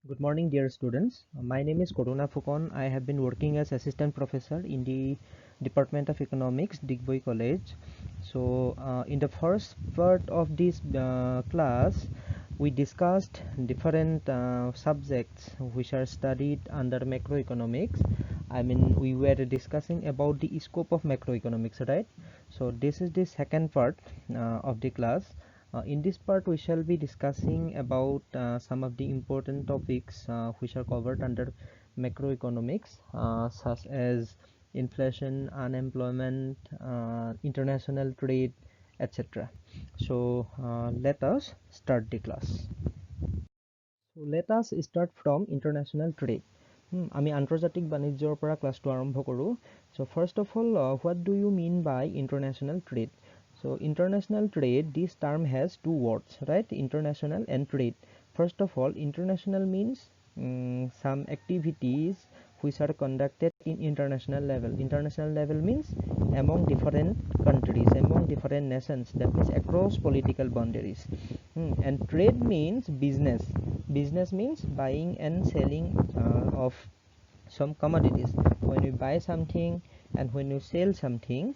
Good morning, dear students. My name is Koruna Fukon. I have been working as assistant professor in the Department of Economics, Digboi College. So, in the first part of this class, we discussed different subjects which are studied under macroeconomics. I mean, we were discussing about the scope of macroeconomics, right? So, this is the second part of the class. In this part, we shall be discussing about some of the important topics which are covered under macroeconomics, such as inflation, unemployment, international trade, etc. So let us start the class. So let us start from international trade. আমি আন্তৰ্জাতিক বাণিজ্যৰ পৰা ক্লাছটো আৰম্ভ কৰোঁ. So first of all, what do you mean by international trade? So international trade, this term has two words, right? International and trade. First of all, international means some activities which are conducted in international level. International level means among different countries, among different nations. That means across political boundaries. And trade means business. Business means buying and selling of some commodities. When you buy something and when you sell something,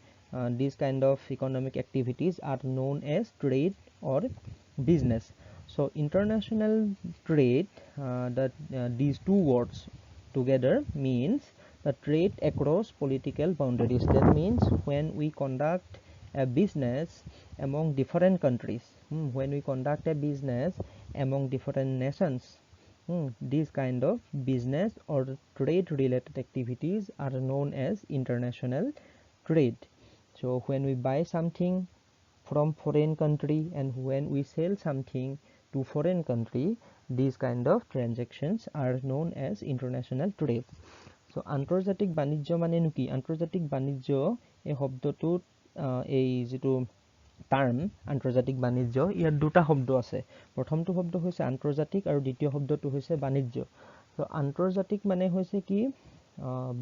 these kind of economic activities are known as trade or business. So international trade, these two words together means the trade across political boundaries. That means when we conduct a business among different countries, when we conduct a business among different nations, these kind of business or trade related activities are known as international trade. So when we buy something from foreign country and when we sell something to foreign country, these kind of transactions are known as international trade. So আন্তৰ্জাতিক বাণিজ্য মানেনো কি? আন্তৰ্জাতিক বাণিজ্য এই শব্দটোত এই যেটো term আন্তৰ্জাতিক বাণিজ্য ইয়াৰ দুটা শব্দ আছে. প্ৰথমটো শব্দ হৈছে আন্তৰ্জাতিক আৰু দ্বিতীয় শব্দটো হৈছে বাণিজ্য. তো আন্তৰ্জাতিক মানে হৈছে কি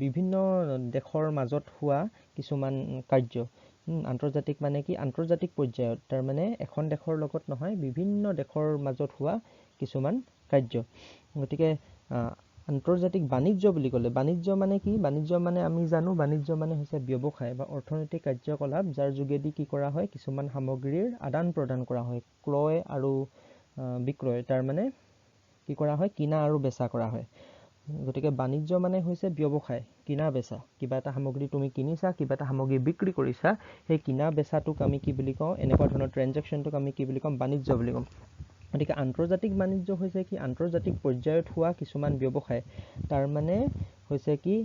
বিভিন্ন দেশৰ মাজত হোৱা কিছুমান কাৰ্য. আন্তৰ্জাতিক মানে কি আন্তৰ্জাতিক পৰ্যায়ত, তাৰ মানে এখন দেশৰ লগত নহয় বিভিন্ন দেশৰ মাজত হোৱা কিছুমান কাৰ্য. গতিকে আন্তৰ্জাতিক বাণিজ্য বুলি ক'লে বাণিজ্য মানে কি? বাণিজ্য মানে আমি জানো বাণিজ্য মানে হৈছে ব্যৱসায় বা অৰ্থনৈতিক কাৰ্যকলাপ যাৰ যোগেদি কি কৰা হয় কিছুমান সামগ্ৰীৰ আদান প্ৰদান কৰা হয়, ক্ৰয় আৰু বিক্ৰয়, তাৰ মানে কি কৰা হয় কিনা আৰু বেচা কৰা হয়. গতিকে বাণিজ্য মানে হৈছে ব্যৱসায়, কিনা বেচা. কিবা এটা সামগ্ৰী তুমি কিনিছা, কিবা এটা সামগ্ৰী বিক্ৰী কৰিছা, সেই কিনা বেচাটোক আমি কি বুলি কওঁ, এনেকুৱা ধৰণৰ ট্ৰানজেকশ্যনটোক আমি কি বুলি ক'ম, বাণিজ্য বুলি ক'ম. গতিকে আন্তৰ্জাতিক বাণিজ্য হৈছে কি আন্তৰ্জাতিক পৰ্যায়ত হোৱা কিছুমান ব্যৱসায়. তাৰ মানে হৈছে কি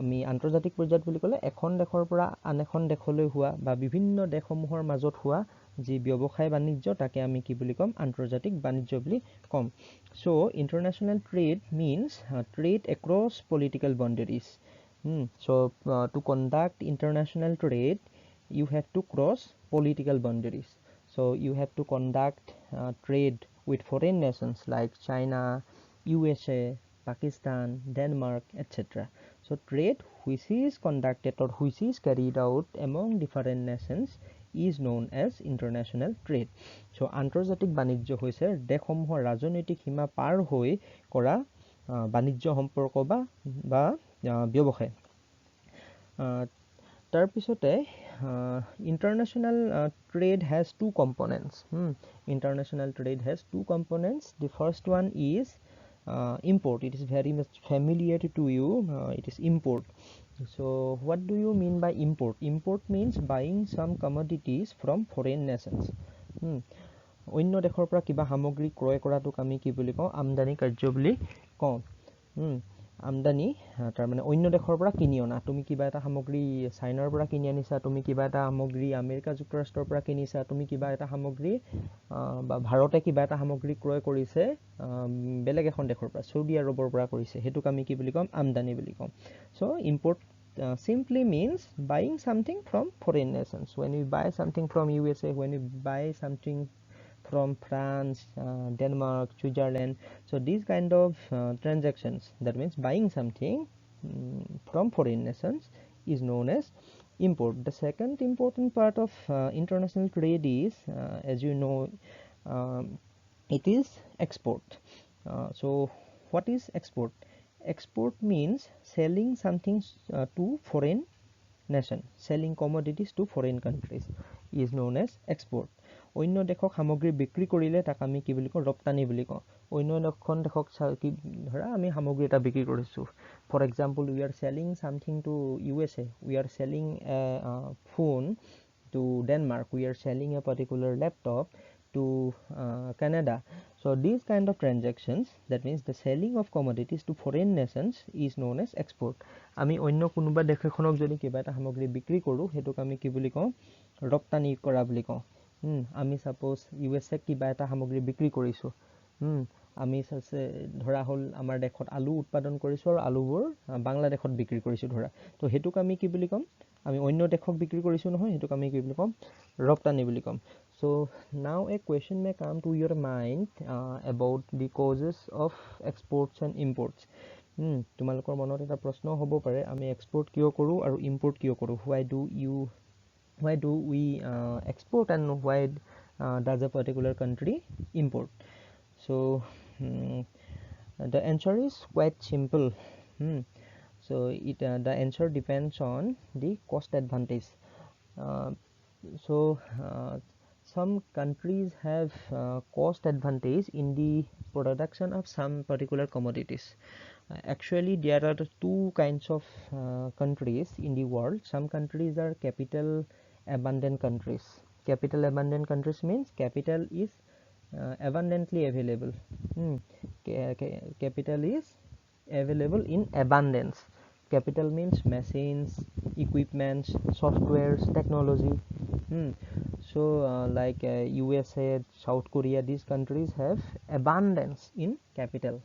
আমি আন্তৰ্জাতিক পৰ্যায়ত বুলি ক'লে এখন দেশৰ পৰা আন এখন দেশলৈ হোৱা বা বিভিন্ন দেশসমূহৰ মাজত হোৱা যি ব্যৱসায় বাণিজ্য তাকে আমি কি বুলি ক'ম, আন্তৰ্জাতিক বাণিজ্য বুলি ক'ম. So international trade means trade across political boundaries. So to conduct international trade you have to cross political boundaries. So you have to conduct trade with foreign nations like China, USA, Pakistan, Denmark, etc. So trade which is conducted or which is carried out among different nations is known as international trade. So আন্তৰ্জাতিক বাণিজ্য হৈছে দেশসমূহৰ ৰাজনৈতিক সীমা পাৰ হৈ কৰা বাণিজ্য সম্পৰ্ক বা ব্যৱসায়. তাৰপিছতে international trade has two components. International trade has two components. The first one is import. It is very much familiar to you. It is import. So what do you mean by import? Import means buying some commodities from foreign nations. অন্য দেশৰ পৰা কিবা সামগ্ৰী ক্ৰয় কৰাটোক আমি কি বুলি কওঁ, আমদানি কাৰ্য বুলি কওঁ. আমদানি তাৰ মানে অন্য দেশৰ পৰা কিনি অনা. তুমি কিবা এটা সামগ্ৰী চাইনাৰ পৰা কিনি আনিছা, তুমি কিবা এটা সামগ্ৰী আমেৰিকা যুক্তৰাষ্ট্ৰৰ পৰা কিনিছা, তুমি কিবা এটা সামগ্ৰী বা ভাৰতে কিবা এটা সামগ্ৰী ক্ৰয় কৰিছে বেলেগ এখন দেশৰ পৰা, সৌদি আৰবৰ পৰা কৰিছে, সেইটোক আমি কি বুলি ক'ম, আমদানি বুলি ক'ম. So import simply means buying something from foreign nations. When you buy something from USA, when you buy something from France, Denmark, Switzerland, so these kind of transactions, that means buying something from foreign nations is known as import. The second important part of international trade is, as you know, it is export. So what is export? Export means selling something to foreign nation. Selling commodities to foreign countries is known as export. অন্য দেশক সামগ্ৰী বিক্ৰী কৰিলে তাক আমি কি বুলি কওঁ ৰপ্তানি বুলি কওঁ অন্য এখন দেশক কি ধৰা আমি সামগ্ৰী এটা বিক্ৰী কৰিছো for example we are selling something to USA we are selling a phone to Denmark we are selling a particular laptop to Canada so these kind of transactions that means the selling of commodities to foreign nations is known as export আমি অন্য কোনোবা দেশ এখনক যদি কিবা এটা সামগ্ৰী বিক্ৰী কৰো হেতুক আমি কি বুলি কওঁ ৰপ্তানি কৰা বুলি কওঁ আমি সাপোজ ইউএসএ কিবা এটা সামগ্ৰী বিক্ৰী কৰিছো আমি ধৰা হল আমাৰ দেশত আলু উৎপাদন কৰিছো আৰু আলুবোৰ বাংলাদেশত বিক্ৰী কৰিছো ধৰা তো হেতুক আমি কি বুলি কম আমি অন্য দেশক বিক্ৰী কৰিছো নহয় হেতুক আমি কি বুলি কম ৰপ্তানি বুলি কম so now a question may come to your mind about the causes of exports and imports তোমালোকৰ মনত এটা প্ৰশ্ন হ'ব পাৰে আমি এক্সপোৰ্ট কিয় কৰো আৰু ইম্পোৰ্ট কিয় কৰো why do we export and why does a particular country import so the answer is quite simple so the answer depends on the cost advantage some countries have cost advantage in the production of some particular commodities actually there are two kinds of countries in the world some countries are capital abundant countries capital abundant countries means capital is abundantly available capital is available in abundance capital means machines equipments softwares technology so like USA South Korea these countries have abundance in capital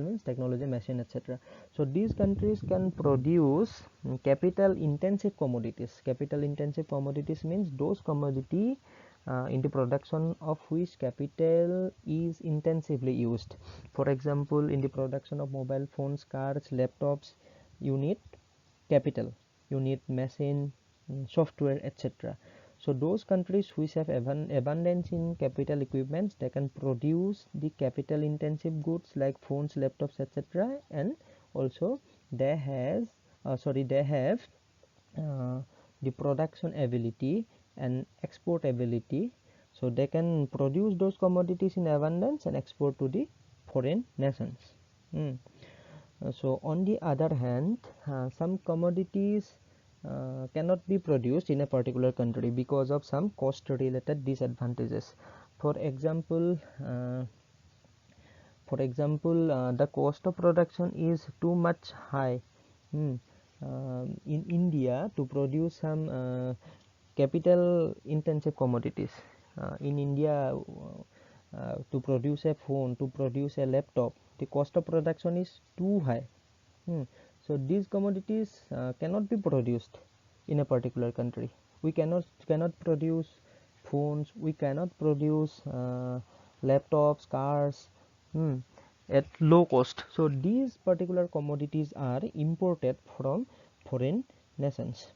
means technology machine etc so these countries can produce capital intensive commodities means those commodity in the production of which capital is intensively used for example in the production of mobile phones cars laptops you need capital you need machine software etc so those countries which have abundance in capital equipments they can produce the capital intensive goods like phones laptops etc and also they have the production ability and export ability so they can produce those commodities in abundance and export to the foreign nations so on the other hand some commodities cannot be produced in a particular country because of some cost related disadvantages for example the cost of production is too much high in India to produce some capital intensive commodities in India to produce a phone to produce a laptop the cost of production is too high so these commodities cannot be produced in a particular country we cannot produce phones we cannot produce laptops cars at low cost so these particular commodities are imported from foreign nations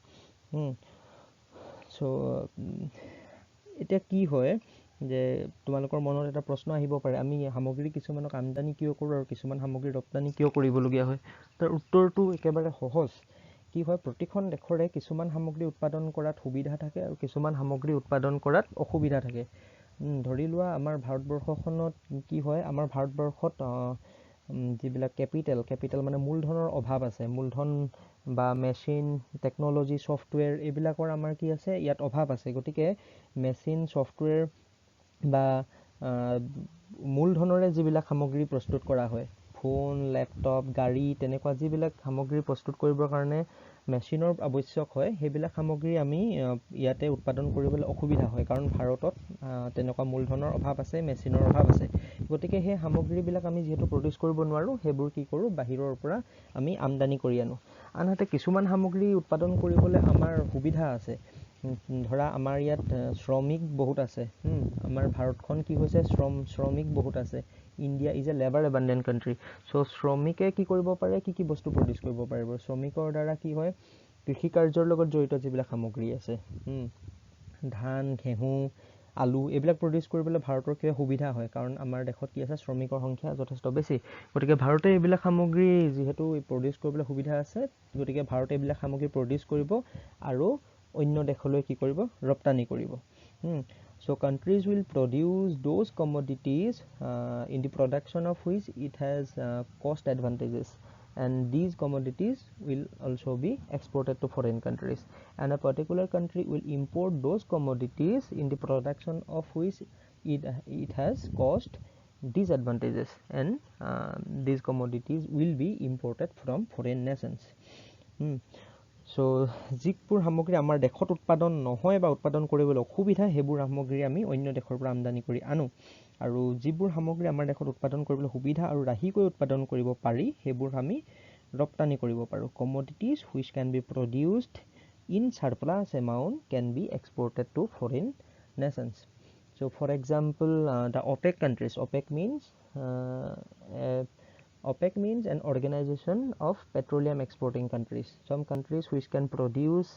so এটা কি হয় যে তোমালোকৰ মনত এটা প্ৰশ্ন আহিব পাৰে আমি সামগ্ৰী কিছুমানক আমদানি কিয় কৰো আৰু কিছুমান সামগ্ৰী ৰপ্তানি কিয় কৰিবলগীয়া হয় তাৰ উত্তৰটো একেবাৰে সহজ কি হয় প্ৰতিখন দেশৰে কিছুমান সামগ্ৰী উৎপাদন কৰাত সুবিধা থাকে আৰু কিছুমান সামগ্ৰী উৎপাদন কৰাত অসুবিধা থাকে ধৰি লোৱা আমাৰ ভাৰতবৰ্ষখনত কি হয় আমাৰ ভাৰতবৰ্ষত যিবিলাক কেপিটেল মানে মূলধনৰ অভাৱ আছে মূলধন বা মেচিন টেকনলজি সফটওয়্যাৰ এইবিলাকৰ আমাৰ কি আছে ইয়াত অভাৱ আছে গতিকে মেচিন সফটওয়্যাৰ বা মূলধনৰে যিবিলাক সামগ্ৰী প্ৰস্তুত কৰা হয় ফোন ল্যাপটপ গাড়ী তেনেকুৱা যিবিলাক সামগ্ৰী প্ৰস্তুত কৰিবৰ কাৰণে মেচিনৰ আৱশ্যক হয় সেইবিলাক সামগ্ৰী আমি ইয়াতে উৎপাদন কৰিবলৈ অসুবিধা হয় কাৰণ ভাৰতত তেনেকুৱা মূলধনৰ অভাৱ আছে মেচিনৰ অভাৱ আছে গতিকে সেই সামগ্ৰীবিলাক আমি যেহেতু প্ৰডিউস কৰিব নোৱাৰো হেবোৰ কি কৰো বাহিৰৰ পৰা আমি আমদানি কৰি আনো আনহাতে কিছুমান সামগ্ৰী উৎপাদন কৰিবলৈ আমাৰ সুবিধা আছে ধৰা আমাৰ ইয়াত শ্ৰমিক বহুত আছে আমাৰ ভাৰতখন কি হৈছে শ্ৰমিক বহুত আছে India is a labour abundant country so শ্ৰমিকে কি কৰিব পাৰে কি বস্তু প্ৰডিউস কৰিব পাৰিব শ্ৰমিকৰ দ্বাৰা কি হয় কৃষি কাৰ্যৰ লগত জড়িত যিবিলাক সামগ্ৰী আছে ধান ঘেঁহু আলু এইবিলাক প্ৰডিউচ কৰিবলৈ ভাৰতৰ কিয় সুবিধা হয়, কাৰণ আমাৰ দেশত কি আছে, শ্ৰমিকৰ সংখ্যা যথেষ্ট বেছি। গতিকে ভাৰতে এইবিলাক সামগ্ৰী যিহেতু প্ৰডিউচ কৰিবলৈ সুবিধা আছে, গতিকে ভাৰতে এইবিলাক সামগ্ৰী প্ৰডিউচ কৰিব আৰু অন্য দেশলৈ কি কৰিব, ৰপ্তানি কৰিব। So countries will produce those commodities in the production of which it has cost advantages, and these commodities will also be exported to foreign countries, and a particular country will import those commodities in the production of which it has cost disadvantages, and these commodities will be imported from foreign nations. So যিবোৰ সামগ্ৰী আমাৰ দেশত উৎপাদন নহয় বা উৎপাদন কৰিবলৈ অসুবিধা, সেইবোৰ সামগ্ৰী আমি অন্য দেশৰ পৰা আমদানি কৰি আনো, আৰু যিবোৰ সামগ্ৰী আমাৰ দেশত উৎপাদন কৰিবলৈ সুবিধা আৰু ৰাহিকৈ উৎপাদন কৰিব পাৰি, সেইবোৰ আমি ৰপ্তানি কৰিব পাৰোঁ। Commodities which can be produced in surplus amount can be exported to foreign nations. So for example, the OPEC countries, OPEC means an organization of petroleum exporting countries. Some countries which can produce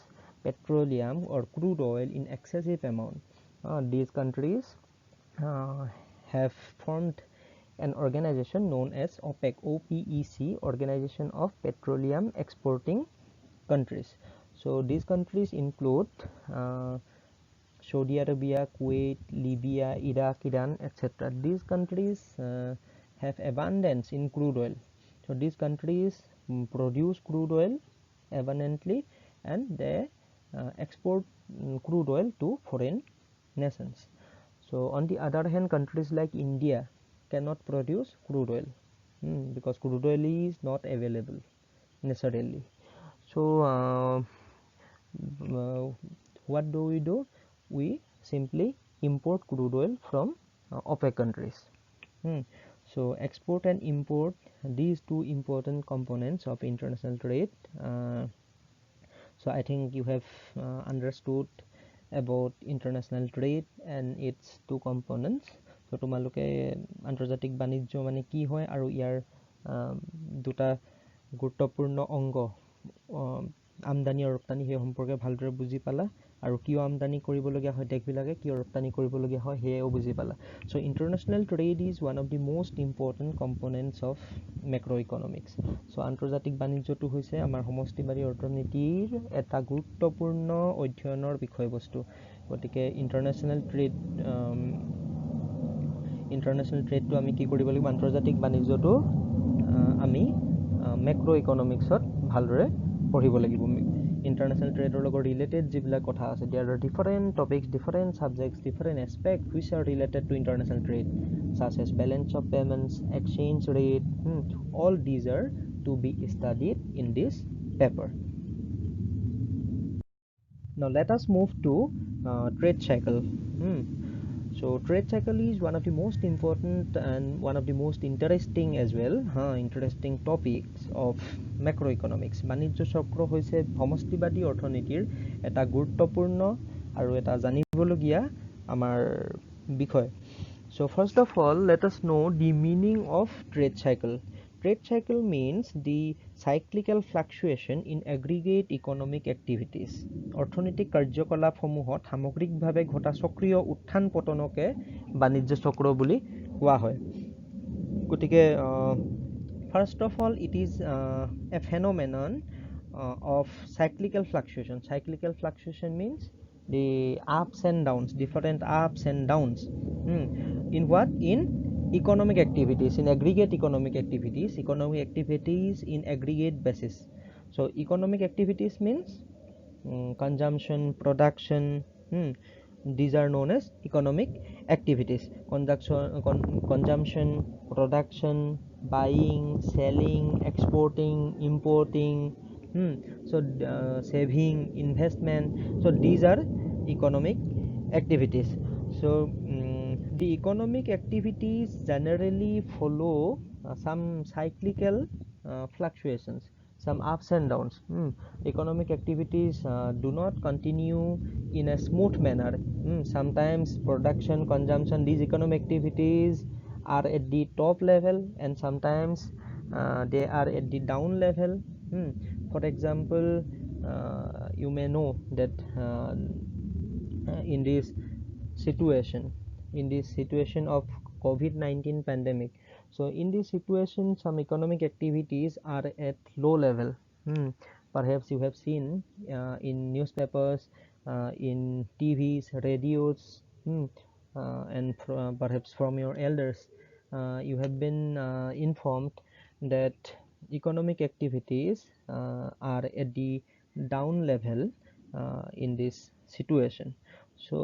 petroleum or crude oil in excessive amount. These countries have formed an organization known as OPEC, OPEC, Organization of Petroleum Exporting Countries. So these countries include Saudi Arabia, Kuwait, Libya, Iraq, Iran, etc. These countries have abundance in crude oil. So these countries produce crude oil abundantly, and they export crude oil to foreign nations. So on the other hand, countries like India cannot produce crude oil because crude oil is not available necessarily. So what do? We simply import crude oil from OPEC countries. So export and import, these two important components of international trade. So I think you have understood about international trade and its two components. So তোমালোকে আন্তৰ্জাতিক বাণিজ্য মানে কি হয় আৰু ইয়াৰ দুটা গুৰুত্বপূৰ্ণ অংগ আমদানি আৰু ৰপ্তানি সেই সম্পৰ্কে ভালদৰে বুজি পালা, আৰু কিয় আমদানি কৰিবলগীয়া হয় দেশবিলাকে, কিয় ৰপ্তানি কৰিবলগীয়া হয় সেয়াও বুজি পালা। So international trade is one of the most important components of macroeconomics. So আন্তৰ্জাতিক বাণিজ্যটো হৈছে আমাৰ সমষ্টিবাদী অৰ্থনীতিৰ এটা গুৰুত্বপূৰ্ণ অধ্যয়নৰ বিষয়বস্তু। গতিকে ইণ্টাৰনেশ্যনেল ট্ৰেডটো আমি কি কৰিব লাগিব, আন্তৰ্জাতিক বাণিজ্যটো আমি মেক্ৰ' ইকনমিক্সত ভালদৰে পঢ়িব লাগিব। ইণ্টাৰনেশ্যনেল ট্ৰেডৰ লগত ৰিলেটেড যিবিলাক কথা আছে, there are different topics, different subjects, different aspect which are related to international trade, such as balance of payments, exchange rate. All these are to be studied in this paper. Now let us move to trade cycle. So trade cycle is one of the most important and one of the most interesting as well, interesting topics of macroeconomics. বাণিজ্য চক্ৰ হৈছে সমষ্টিবাদী অৰ্থনীতিৰ এটা গুৰুত্বপূৰ্ণ আৰু এটা জানিবলগীয়া আমাৰ বিষয়। So first of all, let us know the meaning of trade cycle. Trade cycle means the cyclical fluctuation in aggregate economic activities. অৰ্থনৈতিক কাৰ্যকলাপসমূহত সামগ্ৰিকভাৱে ঘটা চক্ৰীয় উত্থান পতনকে বাণিজ্য চক্ৰ বুলি কোৱা হয়। গতিকে first of all, it is a phenomenon of cyclical fluctuation. Cyclical fluctuation means the ups and downs, different ups and downs. In what? In economic activities, in aggregate economic activities in aggregate basis. So economic activities means consumption, production. These are known as economic activities. Consumption, production, buying, selling, exporting, importing. So saving, investment. So these are economic activities. So the economic activities generally follow some cyclical fluctuations, some ups and downs. Economic activities do not continue in a smooth manner. Sometimes production, consumption, these economic activities are at the top level, and sometimes they are at the down level. For example, you may know that in this situation, in this situation of COVID-19 pandemic. So in this situation, some economic activities are at low level. Perhaps you have seen in newspapers, in TVs, radios, and perhaps from your elders, you have been informed that economic activities are at the down level in this situation. So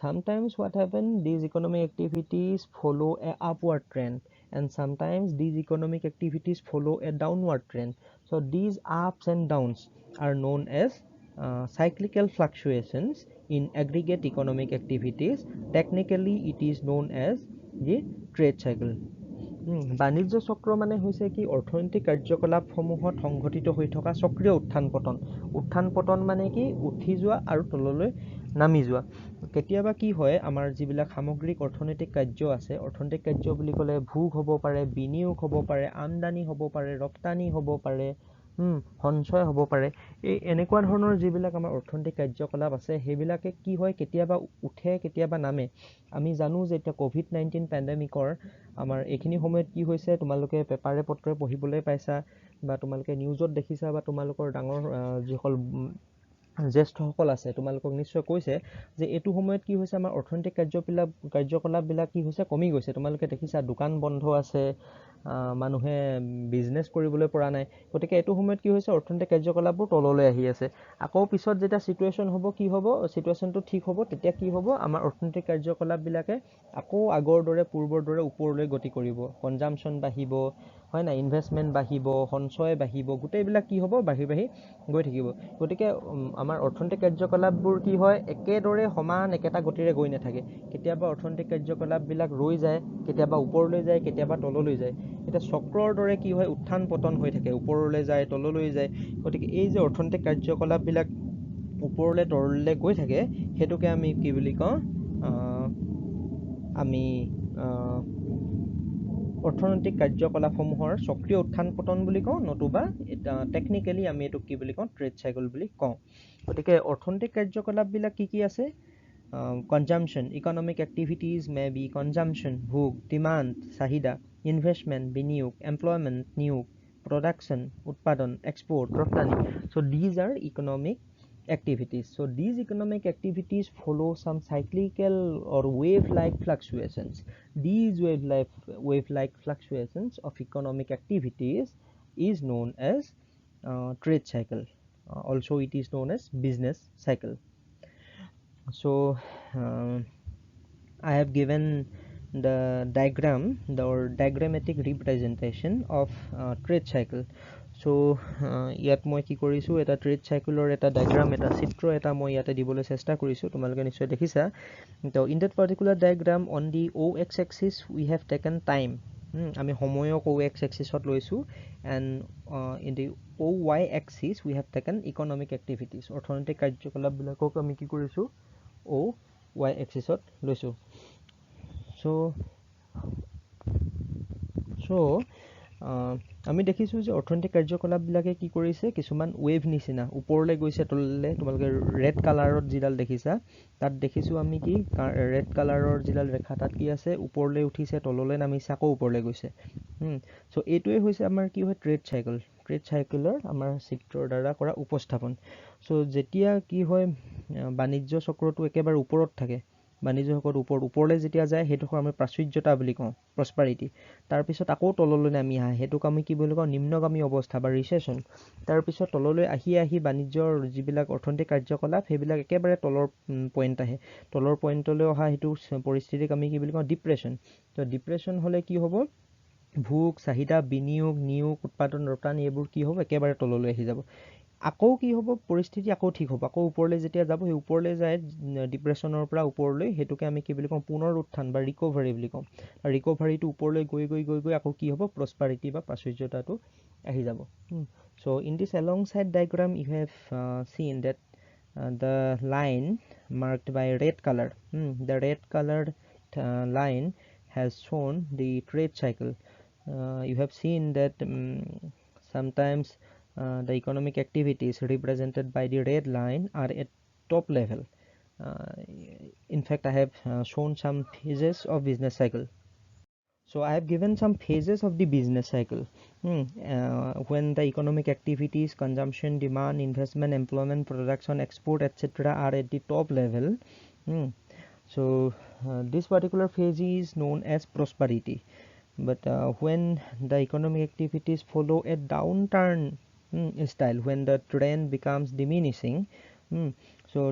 sometimes what happens, these economic activities follow a upward trend, and sometimes these economic activities follow a downward trend. So these ups and downs are known as cyclical fluctuations in aggregate economic activities. Technically it is known as the trade cycle. বাণিজ্য চক্ৰ মানে হৈছে কি, অৰ্থনৈতিক কাৰ্যকলাপসমূহত সংঘটিত হৈ থকা চক্ৰীয় উত্থান পতন মানে কি, উঠি যোৱা আৰু তললৈ নামি যোৱা। কেতিয়াবা কি হয়, আমাৰ যিবিলাক সামগ্ৰিক অৰ্থনৈতিক কাৰ্য আছে, অৰ্থনৈতিক কাৰ্য বুলি ক'লে ভোগ হ'ব পাৰে, বিনিয়োগ হ'ব পাৰে, আমদানি হ'ব পাৰে, ৰপ্তানি হ'ব পাৰে, সঞ্চয় হ'ব পাৰে। এই এনেকুৱা ধৰণৰ যিবিলাক আমাৰ অৰ্থনৈতিক কাৰ্যকলাপ আছে, সেইবিলাকে কি হয়, কেতিয়াবা উঠে কেতিয়াবা নামে। আমি জানো যে এতিয়া COVID-19 পেণ্ডেমিকৰ আমাৰ এইখিনি সময়ত কি হৈছে, তোমালোকে পেপাৰে পত্ৰই পঢ়িবলৈ পাইছা, বা তোমালোকে নিউজত দেখিছা, বা তোমালোকৰ ডাঙৰ যিসকল জ্যেষ্ঠসকল আছে তোমালোকক নিশ্চয় কৈছে যে এইটো সময়ত কি হৈছে, আমাৰ অৰ্থনৈতিক কাৰ্যকলাপবিলাক কি হৈছে, কমি গৈছে। তোমালোকে দেখিছা দোকান বন্ধ আছে, মানুহে বিজনেছ কৰিবলৈ পৰা নাই। গতিকে এইটো সময়ত কি হৈছে, অৰ্থনৈতিক কাৰ্যকলাপবোৰ তললৈ আহি আছে। আকৌ পিছত যেতিয়া চিটুৱেশ্যন হ'ব, কি হ'ব, চিটুৱেশ্যনটো ঠিক হ'ব, তেতিয়া কি হ'ব, আমাৰ অৰ্থনৈতিক কাৰ্যকলাপবিলাকে আকৌ আগৰ দৰে পূৰ্বৰ দৰে ওপৰলৈ গতি কৰিব। কনজাম্পশ্যন বাঢ়িব, হয় নাই, ইনভেষ্টমেণ্ট বাঢ়িব, সঞ্চয় বাঢ়িব, গোটেইবিলাক কি হ'ব, বাঢ়ি গৈ থাকিব। গতিকে আমাৰ অৰ্থনৈতিক কাৰ্যকলাপবোৰ কি হয়, একেদৰে সমান একেটা গতিৰে গৈ নাথাকে। কেতিয়াবা অৰ্থনৈতিক কাৰ্যকলাপবিলাক ৰৈ যায়, কেতিয়াবা ওপৰলৈ যায়, কেতিয়াবা তললৈ যায়। এতিয়া চক্ৰৰ দৰে কি হয়, উত্থান পতন হৈ থাকে, ওপৰলৈ যায়, তললৈ যায়। গতিকে এই যে অৰ্থনৈতিক কাৰ্যকলাপবিলাক ওপৰলৈ তললৈ গৈ থাকে, সেইটোকে আমি কি বুলি কওঁ, আমি অৰ্থনৈতিক কাৰ্যকলাপসমূহৰ চক্ৰীয় উত্থান পতন বুলি কওঁ, নতুবা টেকনিকেলি আমি এইটোক কি বুলি কওঁ, ট্ৰেড চাইকেল বুলি কওঁ। গতিকে অৰ্থনৈতিক কাৰ্যকলাপবিলাক কি কি আছে, কনজাম্পশ্যন, ইকনমিক এক্টিভিটিজ মে বি কনজাম্পশ্যন, ভোগ, ডিমাণ্ড, চাহিদা, ইনভেষ্টমেণ্ট, বিনিয়োগ, এমপ্লয়মেণ্ট, নিয়োগ, production, utpadon, export, raftani. So these are economic activities. So these economic activities follow some cyclical or wave-like fluctuations. These wave-like fluctuations of economic activities is known as trade cycle. Also it is known as business cycle. So I have given the diagram, the diagrammatic representation of trade cycle. So ইয়াত মই কি কৰিছো, এটা trade সাইকেলৰ এটা diagram, এটা চিত্ৰ এটা মই ইয়াতে দিবলৈ চেষ্টা কৰিছো, তোমালোকে নিশ্চয় দেখিছা। তো in that particular diagram on the OX axis we have taken time, আমি সময়ক OX axis ত লৈছো, and in the OY axis we have taken economic activities, অৰ্থনৈতিক কাৰ্যকলাপবিলাকক আমি কি কৰিছো, OY axis ত লৈছো। So আমি দেখিছো যে অৰ্থনৈতিক কাৰ্যকলাপবিলাকে কি কৰিছে, কিছুমান ৱেভ নিচিনা ওপৰলৈ গৈছে, তললৈ। তোমালোকে ৰেড কালাৰত যিডাল দেখিছা, তাত দেখিছো আমি কি, ৰেড কালাৰৰ যিডাল ৰেখা, তাত কি আছে, ওপৰলৈ উঠিছে, তললৈ নামিছে, আকৌ ওপৰলৈ গৈছে। সো এইটোৱে হৈছে আমাৰ কি হয়, ট্ৰেড চাইকেল। ট্ৰেড চাইকেলৰ আমাৰ চিত্ৰৰ দ্বাৰা কৰা উপস্থাপন। সো যেতিয়া কি হয়, বাণিজ্য চক্ৰটো একেবাৰে ওপৰত থাকে, বাণিজ্য চক্ৰৰ ওপৰলৈ যেতিয়া যায়, সেইটোক আমি প্ৰাচুৰ্যতা বুলি কওঁ, প্ৰস্পাৰিটি। তাৰপিছত আকৌ তললৈ নামি আহে, সেইটোক আমি কি বুলি কওঁ, নিম্নগামী অৱস্থা বা ৰিচেশ্যন। তাৰপিছত তললৈ আহি বাণিজ্যৰ যিবিলাক অৰ্থনৈতিক কাৰ্যকলাপ, সেইবিলাক একেবাৰে তলৰ পইণ্ট আহে। তলৰ পইণ্টলৈ অহা সেইটো পৰিস্থিতিক আমি কি বুলি কওঁ, ডিপ্ৰেশ্যন। তো ডিপ্ৰেশ্যন হ'লে কি হ'ব, ভোগ, চাহিদা, বিনিয়োগ, নিয়োগ, উৎপাদন, ৰপ্তানি, এইবোৰ কি হ'ব, একেবাৰে তললৈ আহি যাব। আকৌ কি হ'ব, পৰিস্থিতি আকৌ ঠিক হ'ব, আকৌ ওপৰলৈ যেতিয়া যাব, সেই ওপৰলৈ যায়, ডিপ্ৰেশ্যনৰ পৰা ওপৰলৈ, সেইটোকে আমি কি বুলি কওঁ, পুনৰ উত্থান বা ৰিকভাৰী বুলি কওঁ। ৰিকভাৰীটো ওপৰলৈ গৈ আকৌ কি হ'ব, প্ৰস্পাৰিটি বা প্ৰাচুৰ্যতাটো আহি যাব। So in this alongside diagram you have seen that the line marked by red color, the red colored line has shown the trade cycle. You have seen that sometimes the economic activities represented by the red line are at top level. In fact, I have shown some phases of business cycle. So I have given some phases of the business cycle. When the economic activities, consumption, demand, investment, employment, production, export, etc. are at the top level. So this particular phase is known as prosperity. But when the economic activities follow a downturn style, when the trend becomes diminishing, so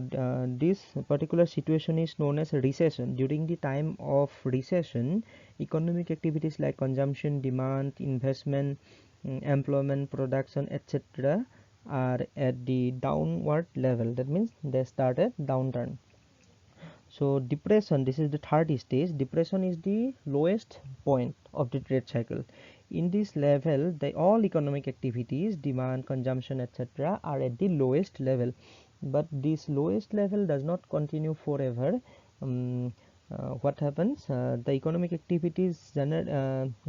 this particular situation is known as a recession. During the time of recession, economic activities like consumption, demand, investment, employment, production, etc. are at the downward level. That means they start at downturn. So depression, this is the third stage. Depression is the lowest point of the trade cycle. In this level, all economic activities, demand, consumption, etc. are at the lowest level. But this lowest level does not continue forever. What happens? The economic activities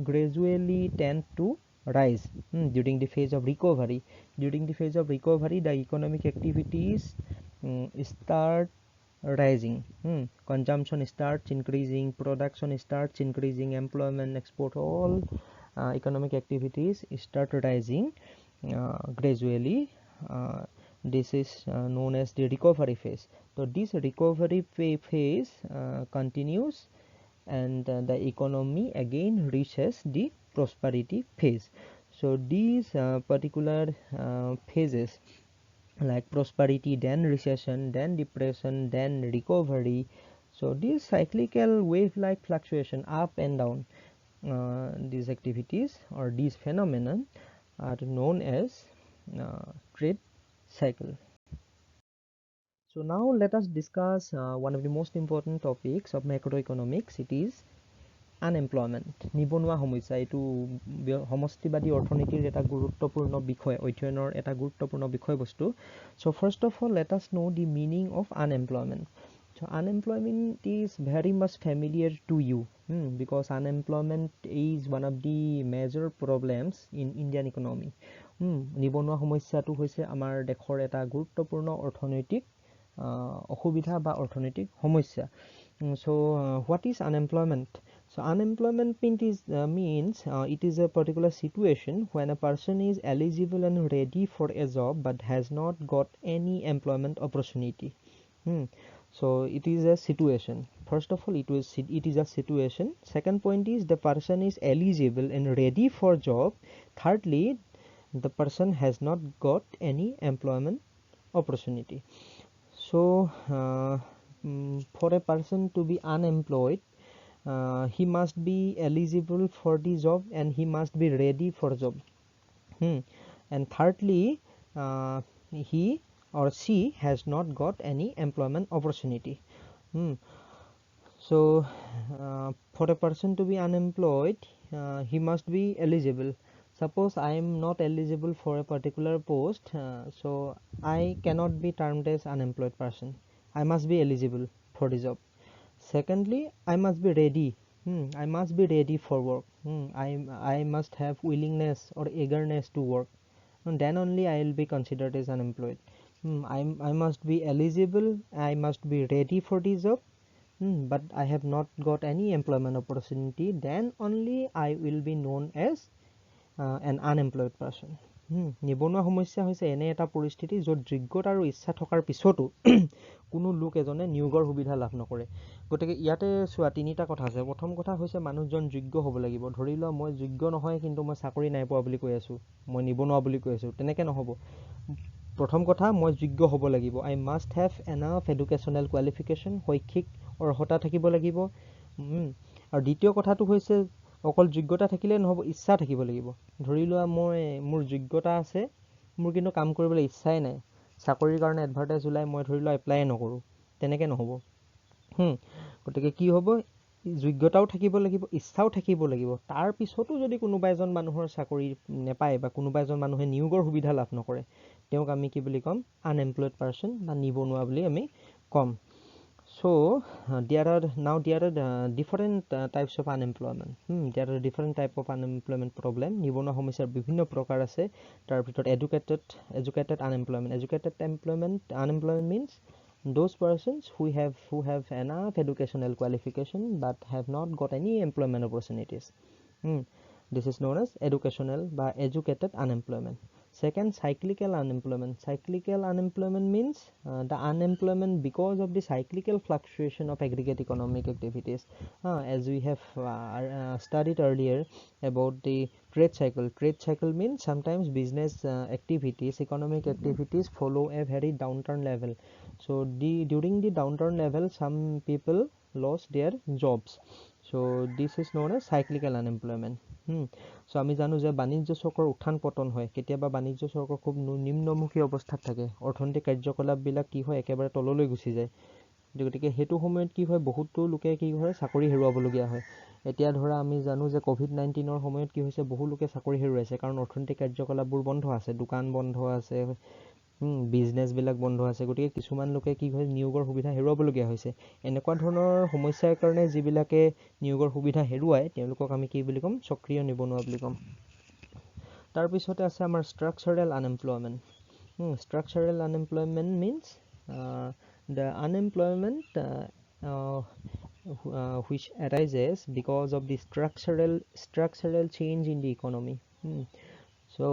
gradually tend to rise during the phase of recovery. During the phase of recovery, the economic activities start rising. Consumption starts increasing, production starts increasing, employment, export, all economic activities start rising gradually. This is known as the recovery phase. So this recovery phase continues, and the economy again reaches the prosperity phase. So these particular phases, like prosperity, then recession, then depression, then recovery. So this cyclical wave like fluctuation up and down, these activities or these phenomena are known as trade cycle. So now let us discuss one of the most important topics of macroeconomics. It is unemployment, নিবনুৱা সমস্যা। এইটো সমষ্টিবাদী অৰ্থনীতিৰ এটা গুৰুত্বপূৰ্ণ বিষয়, অধ্যয়নৰ এটা গুৰুত্বপূৰ্ণ বিষয়বস্তু। So' first of all let us know' the meaning of unemployment. So' unemployment is very much familiar to you, because unemployment is one of the major problems in Indian economy. নিবনুৱা সমস্যাটো হৈছে আমাৰ দেশৰ এটা গুৰুত্বপূৰ্ণ অৰ্থনৈতিক অসুবিধা বা অৰ্থনৈতিক সমস্যা। So what is unemployment? So unemployment means it is a particular situation when a person is eligible and ready for a job but has not got any employment opportunity. So it is a situation. First of all, it is a situation. Second point is the person is eligible and ready for job. Thirdly, the person has not got any employment opportunity. So for a person to be unemployed, he must be eligible for the job and he must be ready for job. And thirdly, he or she has not got any employment opportunity. So for a person to be unemployed, he must be eligible. Suppose I am not eligible for a particular post, so I cannot be termed as unemployed person. I must be eligible for the job. Secondly, I must be ready. I must be ready for work. I must have willingness or eagerness to work, and then only I will be considered as unemployed. I must be eligible, I must be ready for the job, but I have not got any employment opportunity. Then only I will be known as an unemployed person. নিবনুৱা সমস্যা হৈছে এনে এটা পৰিস্থিতি য'ত যোগ্যতা আৰু ইচ্ছা থকাৰ পিছতো কোনো লোক এজনে নিয়োগৰ সুবিধা লাভ নকৰে। গতিকে ইয়াতে চোৱা তিনিটা কথা আছে। প্ৰথম কথা হৈছে মানুহজন যোগ্য হ'ব লাগিব। ধৰি লোৱা মই যোগ্য নহয় কিন্তু মই চাকৰি নাই পোৱা বুলি কৈ আছোঁ, মই নিবনুৱা বুলি কৈ আছোঁ, তেনেকৈ নহ'ব। প্ৰথম কথা, মই যোগ্য হ'ব লাগিব। I must have enough educational qualification, শৈক্ষিক অৰ্হতা থাকিব লাগিব। আৰু দ্বিতীয় কথাটো হৈছে অকল যোগ্যতা থাকিলে নহ'ব, ইচ্ছা থাকিব লাগিব। ধৰি লোৱা মোৰ যোগ্যতা আছে, মোৰ কিন্তু কাম কৰিবলৈ ইচ্ছাই নাই, চাকৰিৰ কাৰণে এডভাৰটাইজ ওলাই মই ধৰি লোৱা এপ্লাই নকৰোঁ, তেনেকৈ নহ'ব। গতিকে কি হ'ব, যোগ্যতাও থাকিব লাগিব, ইচ্ছাও থাকিব লাগিব। তাৰপিছতো যদি কোনোবা এজন মানুহৰ চাকৰি নেপায় বা কোনোবা এজন মানুহে নিয়োগৰ সুবিধা লাভ নকৰে, তেওঁক আমি কি বুলি ক'ম? আনএমপ্লয়ড পাৰ্চন বা নিবনুৱা বুলি আমি ক'ম। So there are different types of unemployment. There are different type of unemployment problem. নিবনুৱা সমস্যাৰ বিভিন্ন প্ৰকাৰ আছে। তাৰ ভিতৰত educated unemployment. Educated unemployment means those persons who have enough educational qualification but have not got any employment opportunities. This is known as educational by educated unemployment. Second, cyclical unemployment. Cyclical unemployment means the unemployment because of the cyclical fluctuation of aggregate economic activities. As we have studied earlier about the trade cycle. Trade cycle means sometimes business activities, economic activities follow a very downturn level. So during the downturn level, some people lost their jobs. So this is known as cyclical unemployment. So আমি জানো যে বাণিজ্য চক্ৰৰ উত্থান পতন হয়, কেতিয়াবা বাণিজ্য চক্ৰ খুব নিম্নমুখী অৱস্থাত থাকে, অৰ্থনৈতিক কাৰ্যকলাপবিলাক কি হয় একেবাৰে তললৈ গুচি যায়। গতিকে সেইটো সময়ত কি হয় বহুতো লোকে কি হয় চাকৰি হেৰুৱাবলগীয়া হয়। এতিয়া ধৰা আমি জানো যে COVID-19ৰ সময়ত কি হৈছে বহু লোকে চাকৰি হেৰুৱাইছে, কাৰণ অৰ্থনৈতিক কাৰ্যকলাপবোৰ বন্ধ আছে, দোকান বন্ধ আছে, বিজনেছবিলাক বন্ধ আছে। গতিকে কিছুমান লোকে কি হয় নিয়োগৰ সুবিধা হেৰুৱাবলগীয়া হৈছে। এনেকুৱা ধৰণৰ সমস্যাৰ কাৰণে যিবিলাকে নিয়োগৰ সুবিধা হেৰুৱায় তেওঁলোকক আমি কি বুলি ক'ম? সক্ৰিয় নিবনুৱা বুলি ক'ম। তাৰপিছতে আছে আমাৰ structural unemployment. Structural unemployment means the unemployment which arises because of the structural change in the economy. So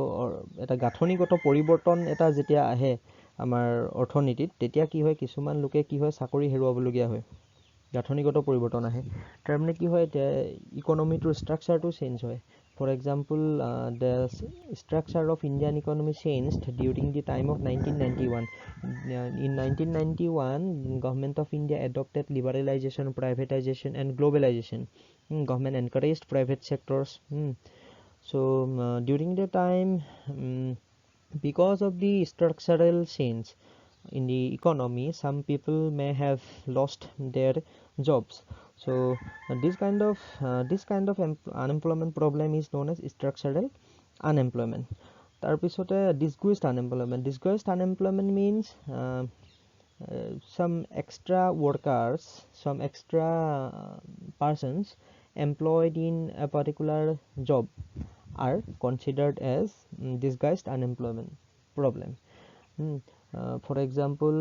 এটা গাঁথনিগত পৰিৱৰ্তন এটা যেতিয়া আহে আমাৰ অৰ্থনীতিত তেতিয়া কি হয় কিছুমান লোকে কি হয় চাকৰি হেৰুৱাবলগীয়া হয়, গাঁথনিগত পৰিৱৰ্তন আহে। তাৰমানে কি হয় ইকনমিটোৰ ষ্ট্ৰাকচাৰটো চেঞ্জ হয়। For example, the structure of Indian economy changed during the time of 1991. In 1991, government of India adopted liberalization, privatization and globalization. Government encouraged private sectors. So during the time, because of the structural change in the economy, some people may have lost their jobs. So this kind of unemployment problem is known as structural unemployment. তাৰপিছতে disguised unemployment. Disguised unemployment means some extra workers, some extra persons employed in a particular job are considered as disguised unemployment problem. For example,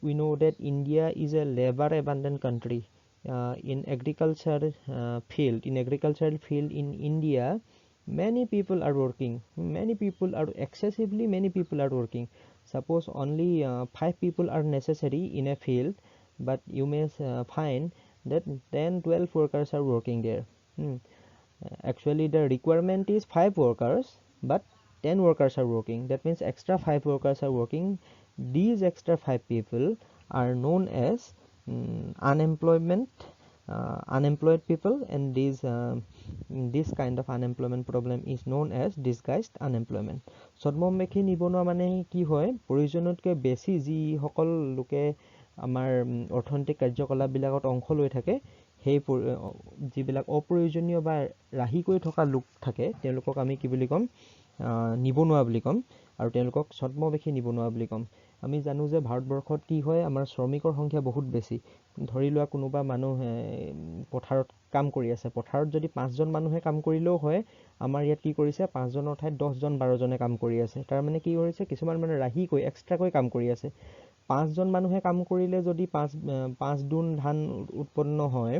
we know that India is a labor abundant country. In agricultural field in India, many people are working. Excessively many people are working. Suppose only 5 people are necessary in a field, but you may find that 10-12 workers are working there. Actually the requirement is 5 workers, but 10 workers are working. That means extra 5 workers are working. These extra 5 people are known as unemployed people, and this kind of unemployment problem is known as disguised unemployment. ছদ্মবেশী নিবনুৱা মানে কি হয় প্ৰয়োজনতকৈ বেছি যিসকল লোকে আমাৰ অৰ্থনৈতিক কাৰ্যকলাপবিলাকত অংশ লৈ থাকে, সেই যিবিলাক অপ্ৰয়োজনীয় বা ৰাহি কৰি থকা লোক থাকে তেওঁলোকক আমি কি বুলি ক'ম? নিবনুৱা বুলি ক'ম, আৰু তেওঁলোকক ছদ্মবেশী নিবনুৱা বুলি ক'ম। আমি জানো যে ভাৰতবৰ্ষত কি হয় আমাৰ শ্ৰমিকৰ সংখ্যা বহুত বেছি। ধৰি লোৱা কোনোবা মানুহ পথাৰত কাম কৰি আছে, পথাৰত যদি 5জন মানুহে কাম কৰিলেও হয়, আমাৰ ইয়াত কি কৰিছে 5জনৰ ঠাইত 10জন 12জনে কাম কৰি আছে। তাৰমানে কি কৰিছে কিছুমান মানে ৰাহিকৈ এক্সট্ৰাকৈ কাম কৰি আছে। 5জন মানুহে কাম কৰিলে যদি 5 দুন ধান উৎপন্ন হয়,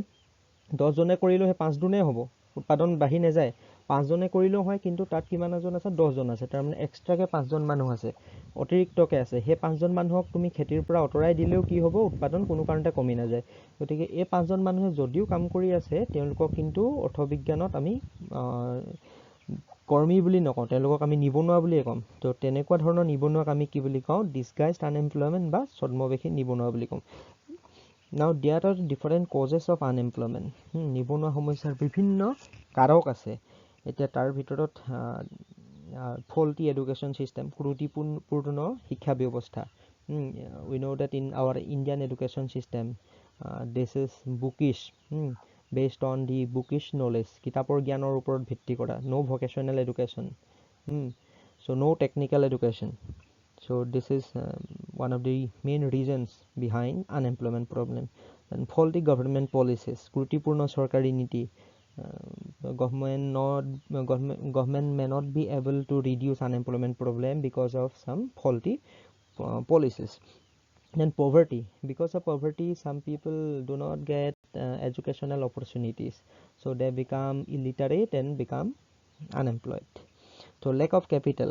10জনে কৰিলেও সেই 5 দুনেই হ'ব, উৎপাদন বাঢ়ি নাযায়। 5জনে কৰিলেও হয়, কিন্তু তাত কিমানজন আছে? 10জন আছে। তাৰমানে এক্সট্ৰাকৈ 5জন মানুহ আছে, অতিৰিক্তকৈ আছে। সেই 5জন মানুহক তুমি খেতিৰ পৰা আঁতৰাই দিলেও কি হ'ব? উৎপাদন কোনো কাৰণতে কমি নাযায়। গতিকে এই 5জন মানুহে যদিও কাম কৰি আছে তেওঁলোকক কিন্তু অৰ্থবিজ্ঞানত আমি কৰ্মী বুলি নকওঁ, তেওঁলোকক আমি নিবনুৱা বুলিয়ে ক'ম। তো তেনেকুৱা ধৰণৰ নিবনুৱাক আমি কি বুলি কওঁ? ডিছগাইজড আনএমপ্লয়মেণ্ট বা ছদ্মবেশী নিবনুৱা বুলি কওঁ। Now there are different causes of unemployment. নিবনুৱা সমস্যাৰ বিভিন্ন কাৰক আছে। এতিয়া তাৰ ভিতৰত faulty education system, ত্ৰুটিপূৰ্ণ শিক্ষা ব্যৱস্থা. We know that in our Indian education system, this is bookish, based on the bookish knowledge, কিতাপৰ জ্ঞানৰ ওপৰত ভিত্তি কৰা, no vocational education, so no technical education. So this is one of the main reasons behind unemployment problem. And faulty government policies, ত্ৰুটিপূৰ্ণ চৰকাৰী নীতি. Government may not be able to reduce unemployment problem because of some faulty policies. Then poverty. Because of poverty, some people do not get educational opportunities, so they become illiterate and become unemployed. So lack of capital.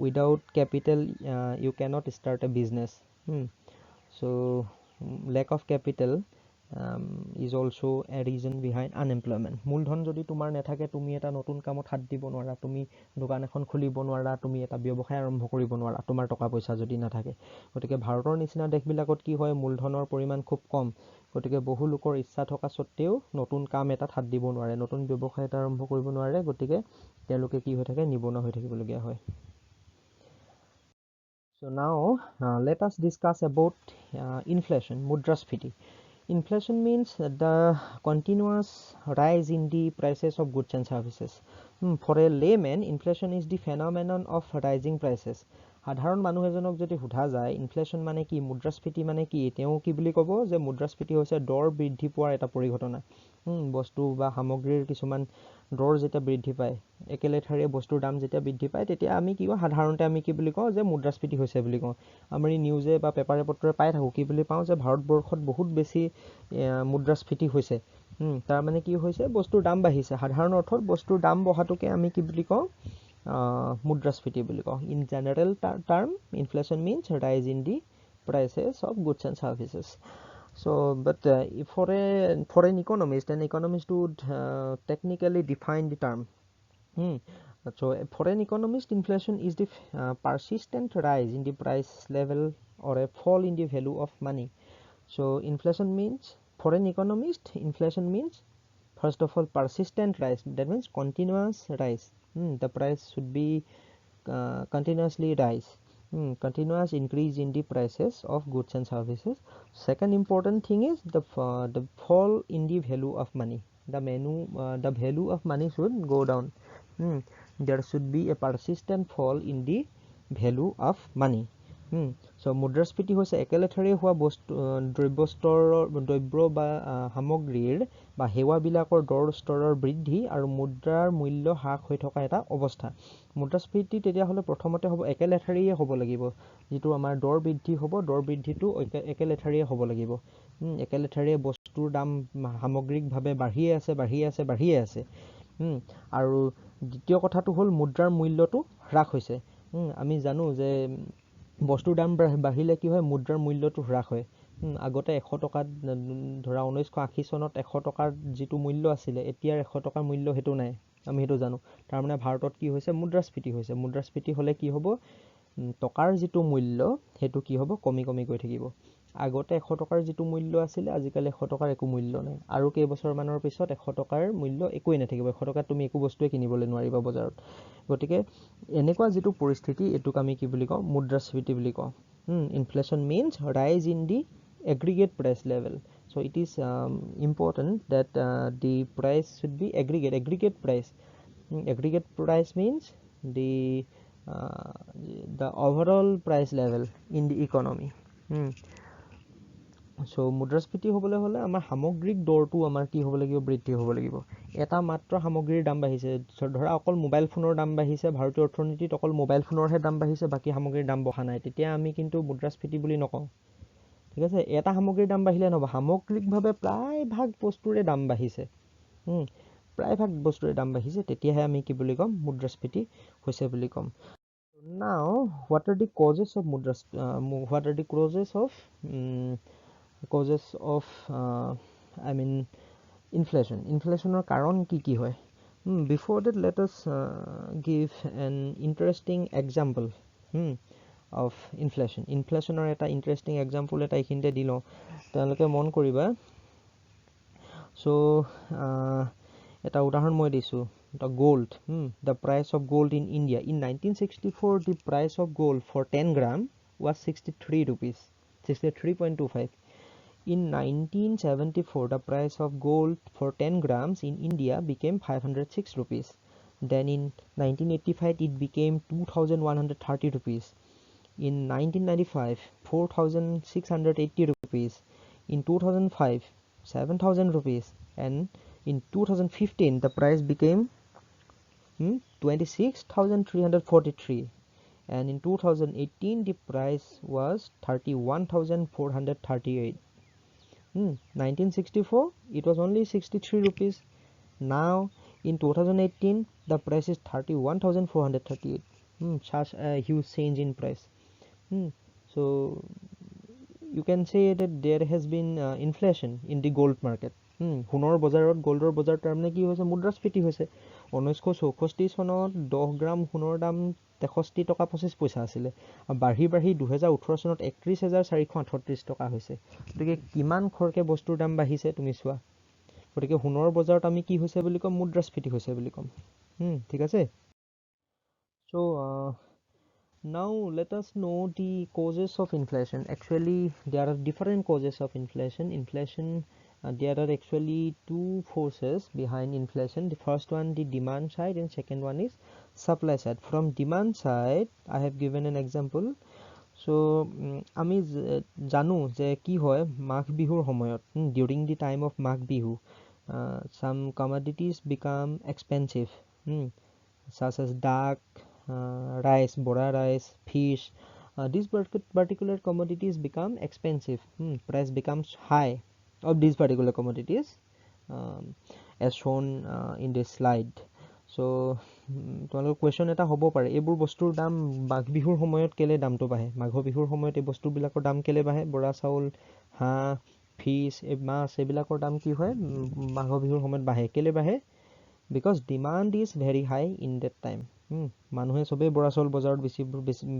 Without capital, you cannot start a business. So lack of capital is also a reason behind unemployment. মূলধন যদি তোমাৰ নাথাকে, তুমি এটা নতুন কামত হাত দিব নোৱাৰা, তুমি দোকান এখন খুলিব নোৱাৰা, তুমি এটা ব্যৱসায় আৰম্ভ কৰিব নোৱাৰা, তোমাৰ টকা পইচা যদি নাথাকে। গতিকে ভাৰতৰ নিচিনা দেশবিলাকত কি হয়, মূলধনৰ পৰিমাণ খুব কম। গতিকে বহু লোকৰ ইচ্ছা থকা স্বত্তেও নতুন কাম এটাত হাত দিব নোৱাৰে, নতুন ব্যৱসায় এটা আৰম্ভ কৰিব নোৱাৰে। গতিকে তেওঁলোকে কি হৈ থাকে, নিবনুৱা হৈ থাকিবলগীয়া হয়। So now let us discuss about inflation, mudrasphiti. Inflation means the continuous rise in the prices of goods and services. For a layman, inflation is the phenomenon of rising prices. সাধাৰণ মানুহ এজনক যদি সোধা যায় ইনফ্লেশ্যন মানে কি, মুদ্ৰাস্ফীতি মানে কি, তেওঁ কি বুলি ক'ব যে মুদ্ৰাস্ফীতি হৈছে দৰ বৃদ্ধি পোৱাৰ এটা পৰিঘটনা। বস্তু বা সামগ্ৰীৰ কিছুমান দৰ যেতিয়া বৃদ্ধি পায়, একেলেঠাৰিয়ে বস্তুৰ দাম যেতিয়া বৃদ্ধি পায়, তেতিয়া আমি কি কওঁ, সাধাৰণতে আমি কি বুলি কওঁ যে মুদ্ৰাস্ফীতি হৈছে বুলি কওঁ। আমি নিউজে বা পেপাৰে পত্ৰে পাই থাকোঁ, কি বুলি পাওঁ যে ভাৰতবৰ্ষত বহুত বেছি মুদ্ৰাস্ফীতি হৈছে। তাৰ মানে কি হৈছে, বস্তুৰ দাম বাঢ়িছে। সাধাৰণ অৰ্থত বস্তুৰ দাম বঢ়াটোকে আমি কি বুলি কওঁ, মুদ্ৰাস্ফীতি বুলি কওঁ। In general term, inflation means rise in the prices of goods and services. So but for an economist would technically define the term. So for an economist, inflation is the persistent rise in the price level or a fall in the value of money. So inflation means, for an economist, inflation means first of all persistent rise. That means continuous rise. The price should be continuously rise. Continuous increase in the prices of goods and services. Second important thing is the fall in the value of money. The value of money should go down. There should be a persistent fall in the value of money. So মুদ্ৰাস্ফীতি হৈছে একেলেঠাৰিয়ে হোৱা বস্তু দ্ৰব্য বা সামগ্ৰীৰ বা সেৱাবিলাকৰ দৰ স্তৰৰ বৃদ্ধি আৰু মুদ্ৰাৰ মূল্য হ্ৰাস হৈ থকা এটা অৱস্থা। মুদ্ৰাস্ফীতি তেতিয়াহ'লে প্ৰথমতে হ'ব একেলেঠাৰিয়ে হ'ব লাগিব। যিটো আমাৰ দৰ বৃদ্ধি হ'ব, দৰ বৃদ্ধিটো একেলেঠাৰিয়ে হ'ব লাগিব। একেলেঠাৰিয়ে বস্তুৰ দাম সামগ্ৰিকভাৱে বাঢ়িয়ে আছে। আৰু দ্বিতীয় কথাটো হ'ল মুদ্ৰাৰ মূল্যটো হ্ৰাস হৈছে। আমি জানো যে বস্তুৰ দাম বাঢ়িলে কি হয়, মুদ্ৰাৰ মূল্যটো হ্ৰাস হয়। আগতে 100 টকাত ধৰা 1980 চনত 100 টকাৰ যিটো মূল্য আছিলে, এতিয়াৰ 100 টকাৰ মূল্য সেইটো নাই, আমি সেইটো জানো। তাৰমানে ভাৰতত কি হৈছে, মুদ্ৰাস্ফীতি হৈছে। মুদ্ৰাস্ফীতি হ'লে কি হ'ব, টকাৰ যিটো মূল্য সেইটো কি হ'ব, কমি গৈ থাকিব। আগতে 100 টকাৰ যিটো মূল্য আছিলে, আজিকালি 100 টকাৰ একো মূল্য নাই। আৰু কেইবছৰমানৰ পিছত 100 টকাৰ মূল্য একোৱেই নাথাকিব। 100 টকাত তুমি একো বস্তুৱে কিনিবলৈ নোৱাৰিবা বজাৰত। গতিকে এনেকুৱা যিটো পৰিস্থিতি, এইটোক আমি কি বুলি কওঁ, মুদ্ৰাস্ফীতি বুলি কওঁ। Inflation means rise in the aggregate price level. So it is important that the price should be aggregate price. Aggregate price means the overall price level in the economy. So মুদ্ৰাস্ফীতি হ'বলৈ হ'লে আমাৰ সামগ্ৰিক দৰটো আমাৰ কি হ'ব লাগিব, বৃদ্ধি হ'ব লাগিব। এটা মাত্ৰ সামগ্ৰীৰ দাম বাঢ়িছে, ধৰা অকল মোবাইল ফোনৰ দাম বাঢ়িছে, ভাৰতীয় অৰ্থনীতিত অকল মোবাইল ফোনৰহে দাম বাঢ়িছে, বাকী সামগ্ৰীৰ দাম বঢ়া নাই, তেতিয়া আমি কিন্তু মুদ্ৰাস্ফীতি বুলি নকওঁ। ঠিক আছে, এটা সামগ্ৰীৰ দাম বাঢ়িলে নহ'ব, সামগ্ৰিকভাৱে প্ৰায়ভাগ বস্তুৰে দাম বাঢ়িছে। প্ৰায়ভাগ বস্তুৰে দাম বাঢ়িছে, তেতিয়াহে আমি কি বুলি ক'ম, মুদ্ৰাস্ফীতি হৈছে বুলি ক'ম। Now what are the causes of inflation? Inflationৰ কাৰণ কি হয়? Before that, let us give an interesting example of inflation. Inflationৰ এটা interesting example এটা এইখিনিতে দি লওঁ, তেওঁলোকে মন কৰিবা। So এটা উদাহৰণ মই দিছোঁ, the gold, the price of gold in India. In 1964, the price of gold for 10 gram was 63 rupees, 63.25. In 1974, the price of gold for 10 grams in India became 506 rupees. Then in 1985, it became 2,130 rupees. In 1995, 4,680 rupees. In 2005, 7,000 rupees. And in 2015, the price became 26,343. and in 2018 the price was 31,438. 1964 it was only 63 rupees. Now in 2018 the price is 31,438. Such a huge change in price. So you can say that there has been inflation in the gold market. সোণৰ বজাৰত গোল্ডৰ বজাৰ তাৰমানে কি হৈছে মুদ্ৰাস্ফীতি হৈছে 1964 চনত 10 গ্ৰাম সোণৰ দাম 63 টকা 25 পইচা আছিলে বাঢ়ি বাঢ়ি 2018 চনত 31,438 টকা হৈছে গতিকে কিমান খৰকে বস্তুৰ দাম বাঢ়িছে তুমি চোৱা গতিকে সোণৰ বজাৰত আমি কি হৈছে বুলি কম মুদ্ৰাস্ফীতি হৈছে বুলি কম ঠিক আছে so now let us know the causes of inflation. Actually there are different causes of inflation. There are actually two forces behind inflation. The first one the demand side and second one is supply side. From demand side I have given an example. So আমি জানো যে কি হয় মাঘ বিহুৰ সময়ত during the time of Magh Bihu some commodities become expensive such as duck, rice, bora rice, fish. These particular commodities become expensive. Price becomes high of these particular commodities as shown in this slide. So তোমালোকৰ question এটা হ'ব পাৰে এইবোৰ বস্তুৰ দাম মাঘ বিহুৰ সময়ত কেলে দামটো বাঢ়ে মাঘ বিহুৰ সময়ত এই বস্তুবিলাকৰ দাম কেলে বাঢ়ে বৰা চাউল হাঁহ ফিশ মাছ এইবিলাকৰ দাম কি হয় মাঘ বিহুৰ সময়ত বাঢ়ে কেলে বাঢ়ে because demand is very high in that time. মানুহে সবে বৰা চাউল বজাৰত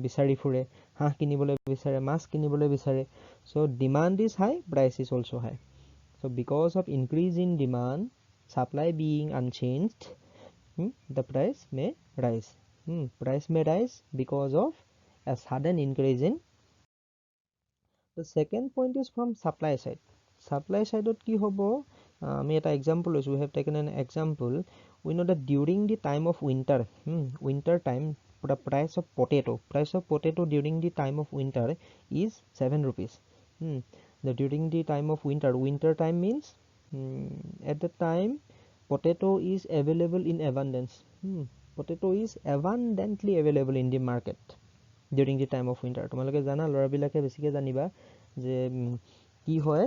বিচাৰি ফুৰে হাঁহ কিনিবলৈ বিচাৰে মাছ কিনিবলৈ বিচাৰে so demand is high price is also high. So because of increase in demand supply being unchanged the price may rise. Price may rise because of a sudden increase in. The second point is from supply side. Supply side ot ki hobo আমি এটা example লৈছো we have taken an example. We know that during the time of winter time the price of potato during the time of winter is 7 rupees. During the time of winter time means at the time potato is available in abundance. Potato is abundantly available in the market during the time of winter. তোমালোকে জানা লৰাবিলাকে বেছিকে জানিবা যে কি হয়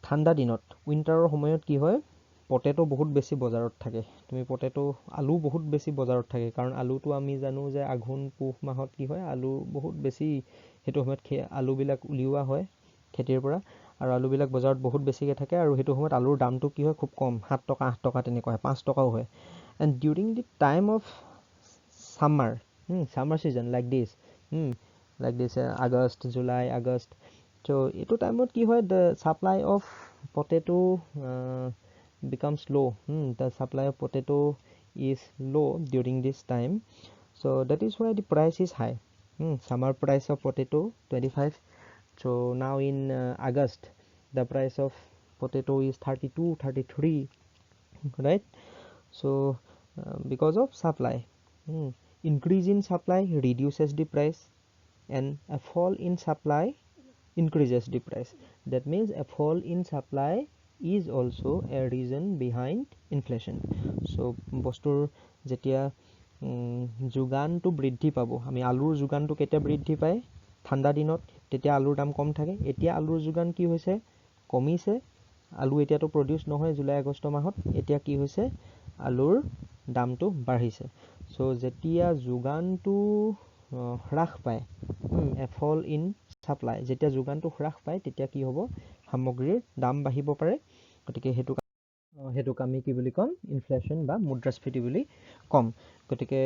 ঠাণ্ডা দিনত উইন্টাৰৰ সময়ত কি হয় পটেটো বহুত বেছি বজাৰত থাকে তুমি পটেটো আলু বহুত বেছি বজাৰত থাকে কাৰণ আলুটো আমি জানো যে আঘোণ পুহ মাহত কি হয় আলু বহুত বেছি হেতু সময়ত আলু বিলাক উলিওৱা হয় খেতিৰ পৰা আৰু আলু বিলাক বজাৰত বহুত বেছিকে থাকে আৰু হেতু সময়ত আলুৰ দামটো কি হয় খুব কম 7 টকা 8 টকা তেনেকুৱা হয় 5 টকাও হয় and during the time of summer season like this August July August so eto time ot ki hoy the supply of potato becomes low. The supply of potato is low during this time so that is why the price is high. Summer price of potato 25 so now in August the price of potato is 32 33 right so because of supply increase in supply reduces the price and a fall in supply increases the price. That means a fall in supply is also a reason behind inflation. So বস্তুৰ যেতিয়া যোগানটো বৃদ্ধি পাব আমি আলুৰ যোগানটো কেতিয়া বৃদ্ধি পায় ঠাণ্ডা দিনত তেতিয়া আলুৰ দাম কম থাকে এতিয়া আলুৰ যোগান কি হৈছে কমিছে আলু এতিয়াতো প্ৰডিউস নহয় জুলাই আগষ্ট মাহত এতিয়া কি হৈছে আলুৰ দামটো বাঢ়িছে সো যেতিয়া যোগানটো হ্ৰাস পায় a fall in supply যেতিয়া যোগানটো হ্ৰাস পায় তেতিয়া কি হ'ব সামগ্ৰীৰ দাম বাঢ়িব পাৰে গতিকে হেতুক আমি কি বুলি কম ইনফ্লেশ্যন বা মুদ্ৰাস্ফীতি বুলি কম গতিকে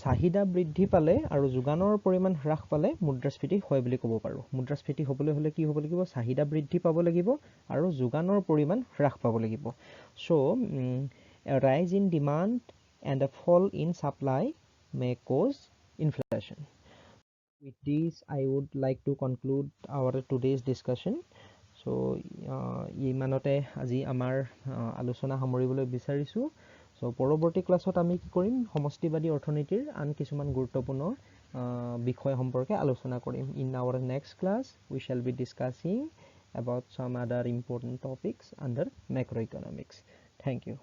চাহিদা বৃদ্ধি পালে আৰু যোগানৰ পৰিমাণ হ্ৰাস পালে মুদ্ৰাস্ফীতি হয় বুলি ক'ব পাৰো মুদ্ৰাস্ফীতি হ'বলৈ হলে কি হ'ব লাগিব চাহিদা বৃদ্ধি পাব লাগিব আৰু যোগানৰ পৰিমাণ হ্ৰাস পাব লাগিব so a rise in demand and a fall in supply may cause inflation. With this I would like to conclude our today's discussion. So ইমানতে আজি আমাৰ আলোচনা সামৰিবলৈ বিচাৰিছো so পৰৱৰ্তী ক্লাছত আমি কি কৰিম সমষ্টিবাদী অৰ্থনীতিৰ আন কিছুমান গুৰুত্বপূৰ্ণ বিষয় সম্পৰ্কে আলোচনা কৰিম in our next class we shall be discussing about some other important topics under macroeconomics. Thank you.